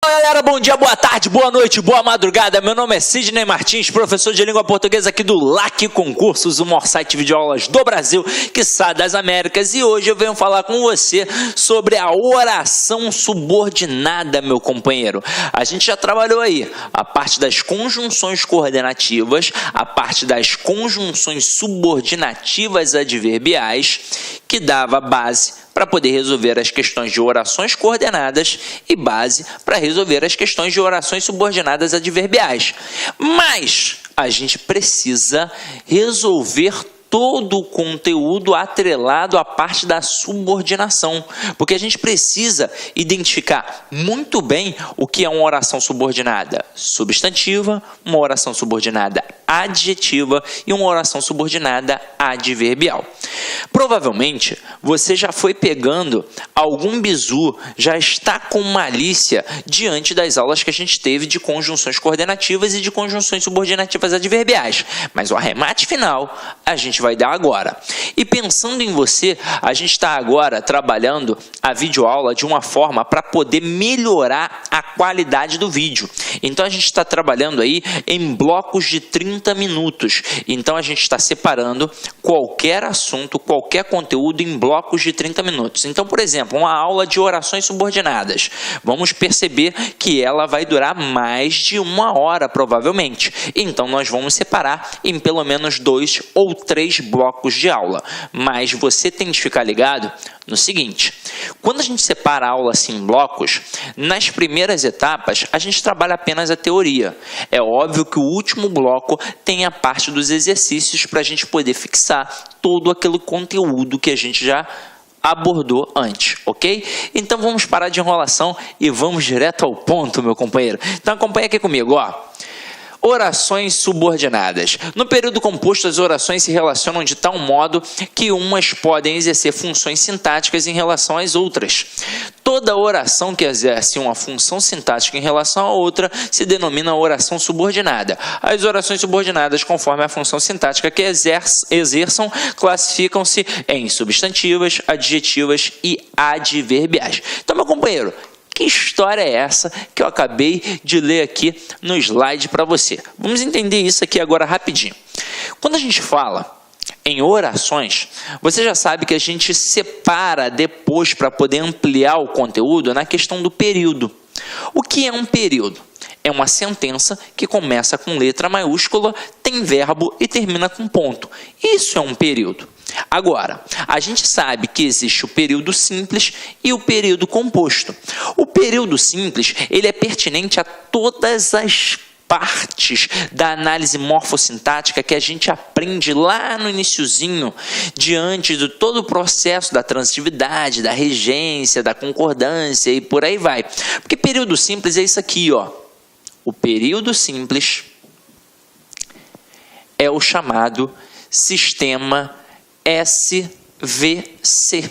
Fala galera, bom dia, boa tarde, boa noite, boa madrugada. Meu nome é Sidney Martins, professor de língua portuguesa aqui do LAC Concursos, o maior site de videoaulas do Brasil, quiçá das Américas. E hoje eu venho falar com você sobre a oração subordinada, meu companheiro. A gente já trabalhou aí a parte das conjunções coordenativas, a parte das conjunções subordinativas adverbiais, que dava base para poder resolver as questões de orações coordenadas e base para resolver as questões de orações subordinadas adverbiais. Mas a gente precisa resolver todo o conteúdo atrelado à parte da subordinação, porque a gente precisa identificar muito bem o que é uma oração subordinada substantiva, uma oração subordinada adjetiva e uma oração subordinada adverbial. Provavelmente você já foi pegando algum bizu, já está com malícia diante das aulas que a gente teve de conjunções coordenativas e de conjunções subordinativas adverbiais, mas o arremate final a gente vai dar agora. E pensando em você, a gente está agora trabalhando a videoaula de uma forma para poder melhorar a qualidade do vídeo. Então a gente está trabalhando aí em blocos de 30 minutos. Então a gente está separando qualquer assunto, qualquer conteúdo em blocos de 30 minutos. Então, por exemplo, uma aula de orações subordinadas. Vamos perceber que ela vai durar mais de 1 hora, provavelmente. Então nós vamos separar em pelo menos 2 ou 3 blocos de aula. Mas você tem que ficar ligado no seguinte: quando a gente separa a aula assim em blocos, nas primeiras etapas a gente trabalha apenas a teoria. É óbvio que o último bloco tem a parte dos exercícios para a gente poder fixar todo aquele conteúdo que a gente já abordou antes, ok? Então vamos parar de enrolação e vamos direto ao ponto, meu companheiro. Então acompanha aqui comigo, ó. Orações subordinadas. No período composto, as orações se relacionam de tal modo que umas podem exercer funções sintáticas em relação às outras. Toda oração que exerce uma função sintática em relação a outra se denomina oração subordinada. As orações subordinadas, conforme a função sintática que exerçam, classificam-se em substantivas, adjetivas e adverbiais. Então, meu companheiro, que história é essa que eu acabei de ler aqui no slide para você? Vamos entender isso aqui agora rapidinho. Quando a gente fala em orações, você já sabe que a gente separa depois para poder ampliar o conteúdo na questão do período. O que é um período? É uma sentença que começa com letra maiúscula, tem verbo e termina com ponto. Isso é um período. Agora, a gente sabe que existe o período simples e o período composto. O período simples, ele é pertinente a todas as partes da análise morfossintática que a gente aprende lá no iniciozinho, diante de todo o processo da transitividade, da regência, da concordância e por aí vai. Porque período simples é isso aqui, ó. O período simples é o chamado sistema SVC.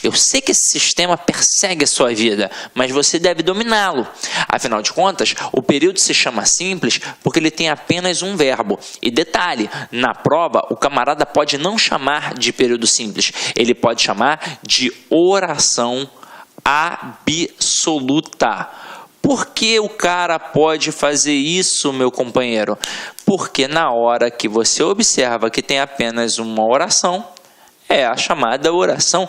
Eu sei que esse sistema persegue a sua vida, mas você deve dominá-lo. Afinal de contas, o período se chama simples porque ele tem apenas um verbo. E detalhe, na prova, o camarada pode não chamar de período simples, ele pode chamar de oração absoluta. Por que o cara pode fazer isso, meu companheiro? Porque na hora que você observa que tem apenas uma oração, é a chamada oração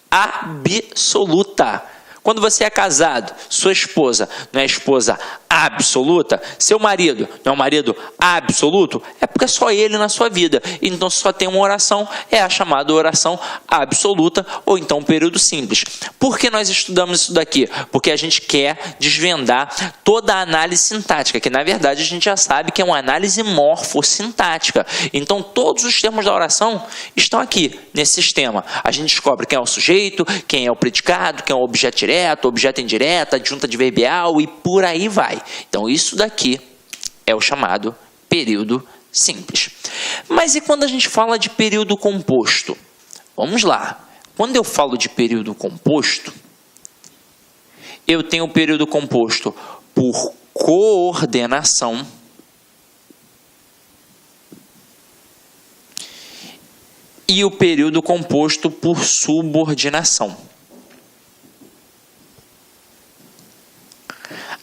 absoluta. Quando você é casado, sua esposa não é esposa absoluta, seu marido não é um marido absoluto, é porque é só ele na sua vida. Então, se só tem uma oração, é a chamada oração absoluta ou então período simples. Por que nós estudamos isso daqui? Porque a gente quer desvendar toda a análise sintática, que na verdade a gente já sabe que é uma análise morfossintática. Então, todos os termos da oração estão aqui nesse sistema. A gente descobre quem é o sujeito, quem é o predicado, quem é o objeto direto, objeto indireto, adjunta adverbial e por aí vai. Então, isso daqui é o chamado período simples. Mas e quando a gente fala de período composto? Vamos lá. Quando eu falo de período composto, eu tenho o período composto por coordenação e o período composto por subordinação.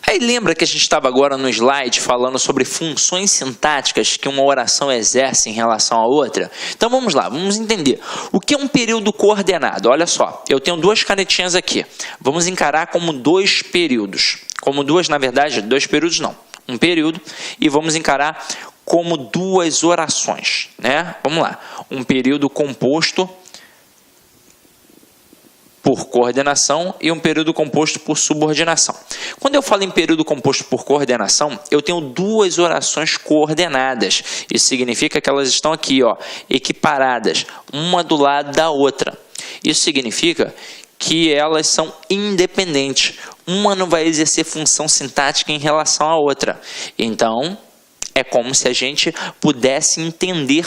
Aí lembra que a gente estava agora no slide falando sobre funções sintáticas que uma oração exerce em relação à outra? Então vamos lá, vamos entender. O que é um período coordenado? Olha só, eu tenho duas canetinhas aqui. Vamos encarar como dois períodos. Como duas, na verdade, dois períodos não. Um período, e vamos encarar como duas orações, né? Vamos lá. Um período composto por coordenação e um período composto por subordinação. Quando eu falo em período composto por coordenação, eu tenho duas orações coordenadas. Isso significa que elas estão aqui, ó, equiparadas, uma do lado da outra. Isso significa que elas são independentes. Uma não vai exercer função sintática em relação à outra. Então, é como se a gente pudesse entender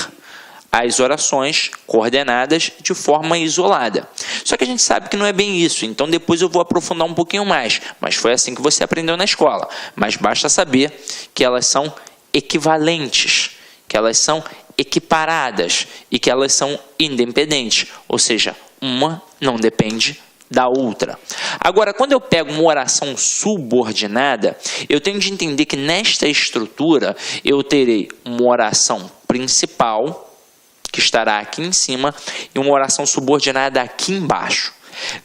as orações coordenadas de forma isolada. Só que a gente sabe que não é bem isso, então depois eu vou aprofundar um pouquinho mais, mas foi assim que você aprendeu na escola. Mas basta saber que elas são equivalentes, que elas são equiparadas e que elas são independentes, ou seja, uma não depende da outra. Agora, quando eu pego uma oração subordinada, eu tenho de entender que nesta estrutura eu terei uma oração principal, que estará aqui em cima, e uma oração subordinada aqui embaixo,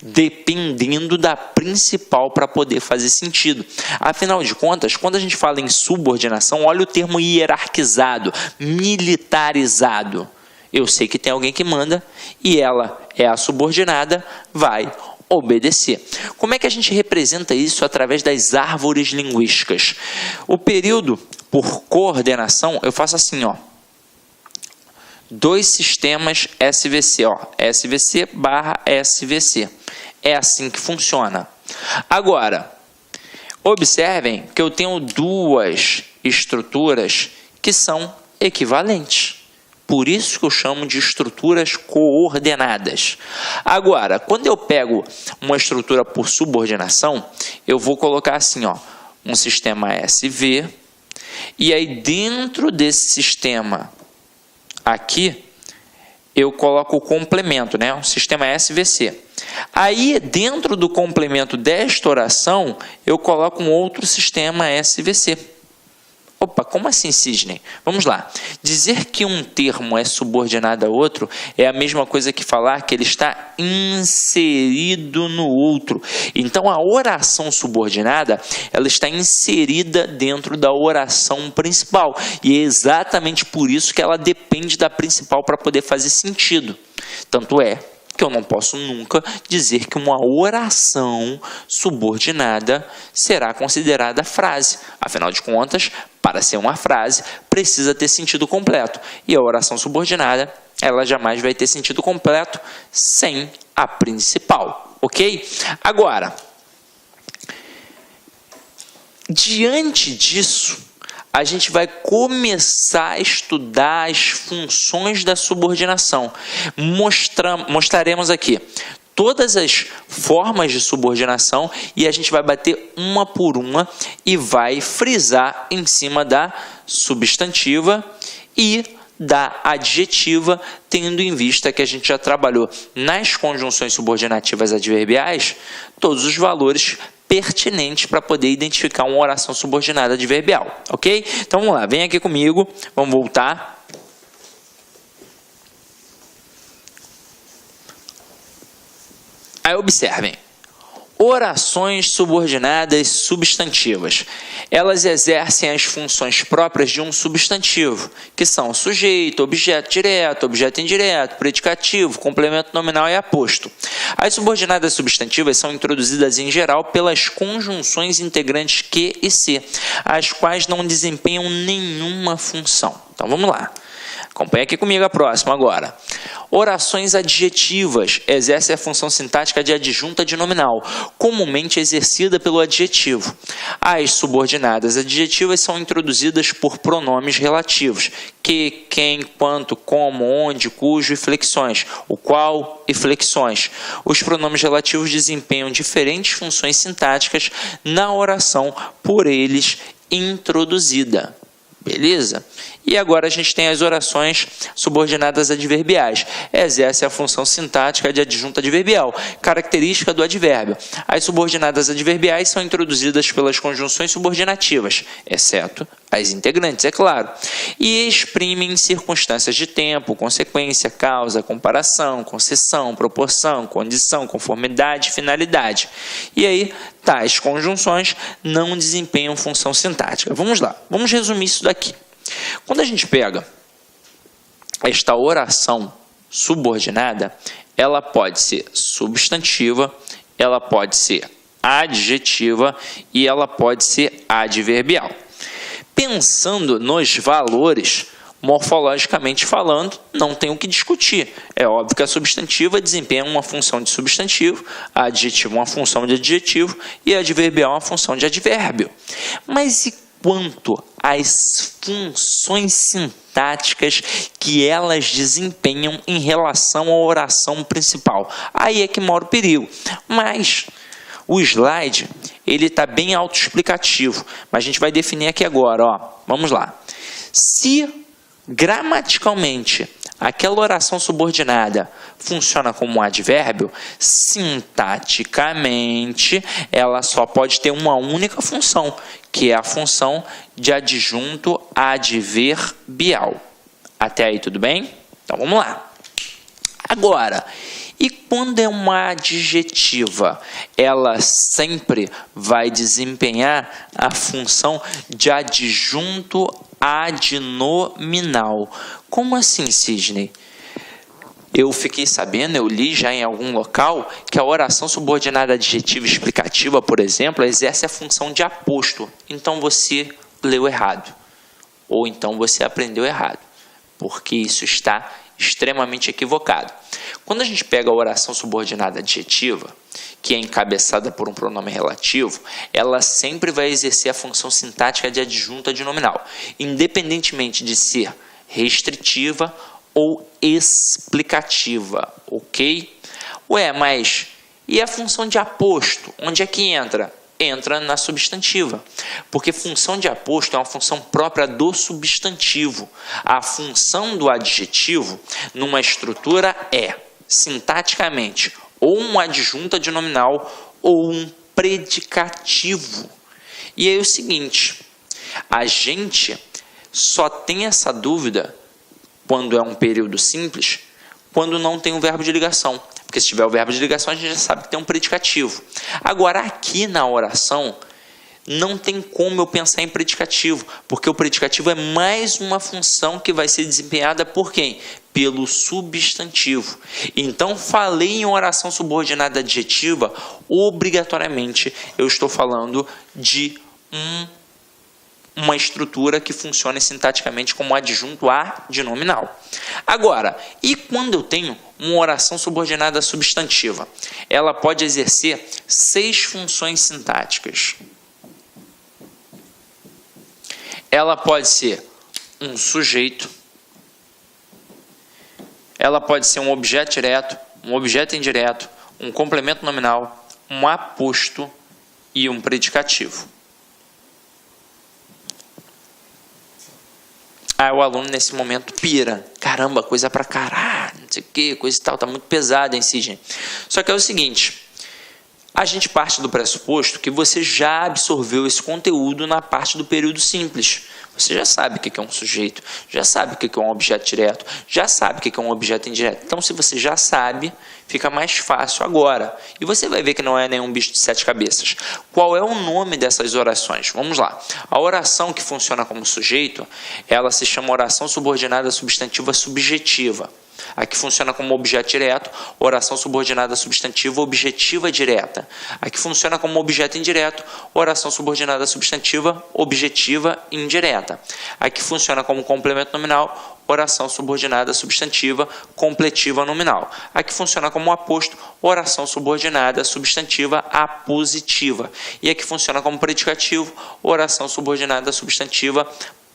dependendo da principal para poder fazer sentido. Afinal de contas, quando a gente fala em subordinação, olha o termo hierarquizado, militarizado. Eu sei que tem alguém que manda e ela é a subordinada, vai obedecer. Como é que a gente representa isso através das árvores linguísticas? O período por coordenação, eu faço assim, ó. Dois sistemas SVC, ó, SVC barra SVC. É assim que funciona. Agora, observem que eu tenho duas estruturas que são equivalentes. Por isso que eu chamo de estruturas coordenadas. Agora, quando eu pego uma estrutura por subordinação, eu vou colocar assim, ó, um sistema SV, e aí dentro desse sistema aqui, eu coloco o complemento, né? O sistema SVC. Aí, dentro do complemento desta oração, eu coloco um outro sistema SVC. Opa, como assim, Sidney? Vamos lá. Dizer que um termo é subordinado a outro é a mesma coisa que falar que ele está inserido no outro. Então, a oração subordinada, ela está inserida dentro da oração principal. E é exatamente por isso que ela depende da principal para poder fazer sentido. Tanto é que eu não posso nunca dizer que uma oração subordinada será considerada frase. Afinal de contas, para ser uma frase, precisa ter sentido completo. E a oração subordinada, ela jamais vai ter sentido completo sem a principal, ok? Agora, diante disso, a gente vai começar a estudar as funções da subordinação. Mostraremos aqui todas as formas de subordinação e a gente vai bater uma por uma e vai frisar em cima da substantiva e da adjetiva, tendo em vista que a gente já trabalhou nas conjunções subordinativas adverbiais todos os valores pertinentes para poder identificar uma oração subordinada adverbial, ok? Então vamos lá, vem aqui comigo, vamos voltar. Aí observem, orações subordinadas substantivas. Elas exercem as funções próprias de um substantivo, que são sujeito, objeto direto, objeto indireto, predicativo, complemento nominal e aposto. As subordinadas substantivas são introduzidas em geral pelas conjunções integrantes que e se, as quais não desempenham nenhuma função. Então vamos lá. Acompanhe aqui comigo a próxima agora. Orações adjetivas exercem a função sintática de adjunta de nominal, comumente exercida pelo adjetivo. As subordinadas adjetivas são introduzidas por pronomes relativos, que, quem, quanto, como, onde, cujo e flexões, o qual e flexões. Os pronomes relativos desempenham diferentes funções sintáticas na oração por eles introduzida. Beleza? E agora a gente tem as orações subordinadas adverbiais. Exerce a função sintática de adjunta adverbial, característica do advérbio. As subordinadas adverbiais são introduzidas pelas conjunções subordinativas, exceto as integrantes, é claro, e exprimem circunstâncias de tempo, consequência, causa, comparação, concessão, proporção, condição, conformidade, finalidade. E aí, tais conjunções não desempenham função sintática. Vamos lá, vamos resumir isso daqui. Quando a gente pega esta oração subordinada, ela pode ser substantiva, ela pode ser adjetiva e ela pode ser adverbial. Pensando nos valores, morfologicamente falando, não tem o que discutir. É óbvio que a substantiva desempenha uma função de substantivo, a adjetiva uma função de adjetivo e a adverbial uma função de advérbio. Mas e quanto às funções sintáticas que elas desempenham em relação à oração principal? Aí é que mora o perigo. Mas o slide, ele está bem autoexplicativo, mas a gente vai definir aqui agora, ó. Vamos lá. Se gramaticalmente aquela oração subordinada funciona como um advérbio, sintaticamente ela só pode ter uma única função, que é a função de adjunto adverbial. Até aí tudo bem? Então vamos lá. Agora, e quando é uma adjetiva, ela sempre vai desempenhar a função de adjunto adnominal. Como assim, Sidney? Eu fiquei sabendo, eu li já em algum local, que a oração subordinada adjetiva explicativa, por exemplo, exerce a função de aposto. Então você leu errado. Ou então você aprendeu errado. Porque isso está extremamente equivocado. Quando a gente pega a oração subordinada adjetiva, que é encabeçada por um pronome relativo, ela sempre vai exercer a função sintática de adjunto adnominal, independentemente de ser restritiva ou explicativa, ok? Ué, mas e a função de aposto? Onde é que entra? Entra na substantiva, porque função de aposto é uma função própria do substantivo. A função do adjetivo numa estrutura é, sintaticamente, ou um adjunto adnominal ou um predicativo. E aí é o seguinte, a gente só tem essa dúvida quando é um período simples, quando não tem um verbo de ligação. Porque se tiver o verbo de ligação, a gente já sabe que tem um predicativo. Agora, aqui na oração, não tem como eu pensar em predicativo, porque o predicativo é mais uma função que vai ser desempenhada por quem? Pelo substantivo. Então, falei em oração subordinada adjetiva, obrigatoriamente eu estou falando de uma estrutura que funciona sintaticamente como adjunto adnominal. Agora, e quando eu tenho uma oração subordinada substantiva? Ela pode exercer 6 funções sintáticas. Ela pode ser um sujeito, ela pode ser um objeto direto, um objeto indireto, um complemento nominal, um aposto e um predicativo. Aí o aluno nesse momento pira. Caramba, coisa pra caralho, não sei o que, coisa e tal, tá muito pesada, hein, Sidney? Só que é o seguinte, a gente parte do pressuposto que você já absorveu esse conteúdo na parte do período simples. Você já sabe o que é um sujeito, já sabe o que é um objeto direto, já sabe o que é um objeto indireto. Então, se você já sabe, fica mais fácil agora. E você vai ver que não é nenhum bicho de 7 cabeças. Qual é o nome dessas orações? Vamos lá. A oração que funciona como sujeito, ela se chama oração subordinada substantiva subjetiva. A que funciona como objeto direto, oração subordinada substantiva objetiva direta. A que funciona como objeto indireto, oração subordinada substantiva objetiva indireta. A que funciona como complemento nominal, oração subordinada substantiva completiva nominal. A que funciona como aposto, oração subordinada substantiva apositiva. E a que funciona como predicativo, oração subordinada substantiva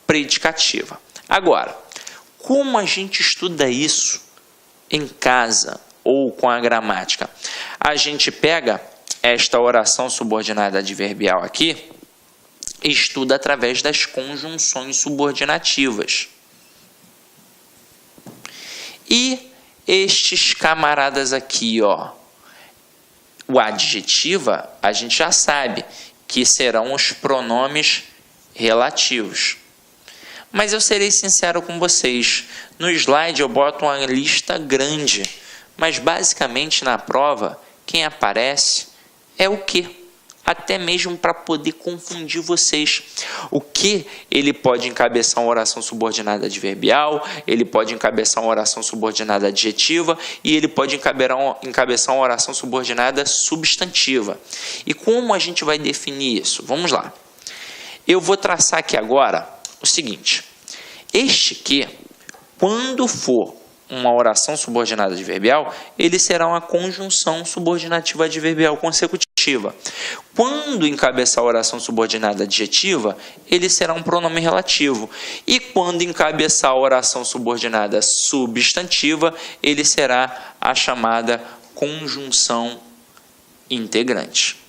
predicativa. Agora, como a gente estuda isso em casa ou com a gramática? A gente pega esta oração subordinada adverbial aqui e estuda através das conjunções subordinativas. E estes camaradas aqui, ó, o adjetiva, a gente já sabe que serão os pronomes relativos. Mas eu serei sincero com vocês, no slide eu boto uma lista grande, mas basicamente na prova, quem aparece é o que? Até mesmo para poder confundir vocês. O que ele pode encabeçar uma oração subordinada adverbial, ele pode encabeçar uma oração subordinada adjetiva e ele pode encabeçar uma oração subordinada substantiva. E como a gente vai definir isso? Vamos lá. Eu vou traçar aqui agora o seguinte. Este que, quando for uma oração subordinada adverbial, ele será uma conjunção subordinativa adverbial consecutiva. Quando encabeçar a oração subordinada adjetiva, ele será um pronome relativo. E quando encabeçar a oração subordinada substantiva, ele será a chamada conjunção integrante.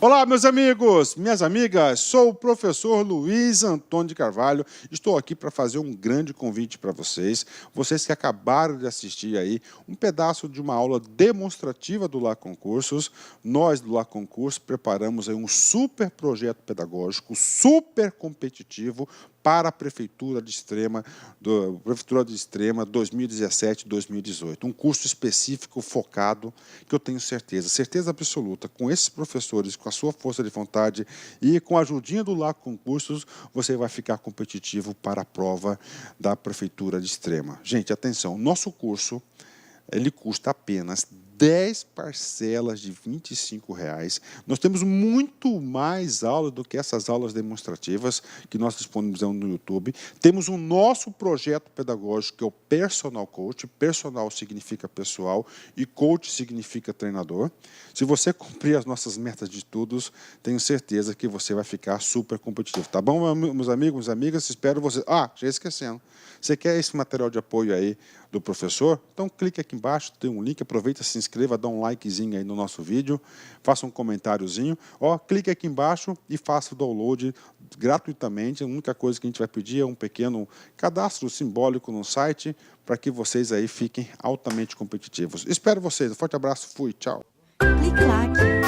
Olá, meus amigos, minhas amigas, sou o professor Luiz Antônio de Carvalho, estou aqui para fazer um grande convite para vocês que acabaram de assistir aí um pedaço de uma aula demonstrativa do Lá Concursos. Nós do Lá Concursos preparamos aí um super projeto pedagógico, super competitivo para a Prefeitura de Extrema 2017-2018. Um curso específico, focado, que eu tenho certeza absoluta, com esses professores, com a sua força de vontade e com a ajudinha do Lá Concursos, você vai ficar competitivo para a prova da Prefeitura de Extrema. Gente, atenção, nosso curso, ele custa apenas 10 parcelas de R$ 25,00. Nós temos muito mais aulas do que essas aulas demonstrativas que nós disponibilizamos no YouTube. Temos o nosso projeto pedagógico, que é o Personal Coach. Personal significa pessoal e coach significa treinador. Se você cumprir as nossas metas de estudos, tenho certeza que você vai ficar super competitivo. Tá bom, meus amigos, minhas amigas? Espero você. Ah, já esquecendo. Você quer esse material de apoio aí do professor? Então clique aqui embaixo, tem um link, aproveita, se inscreva, dá um likezinho aí no nosso vídeo, faça um comentáriozinho, ó, clique aqui embaixo e faça o download gratuitamente. A única coisa que a gente vai pedir é um pequeno cadastro simbólico no site para que vocês aí fiquem altamente competitivos. Espero vocês, um forte abraço, fui, tchau. Clique like.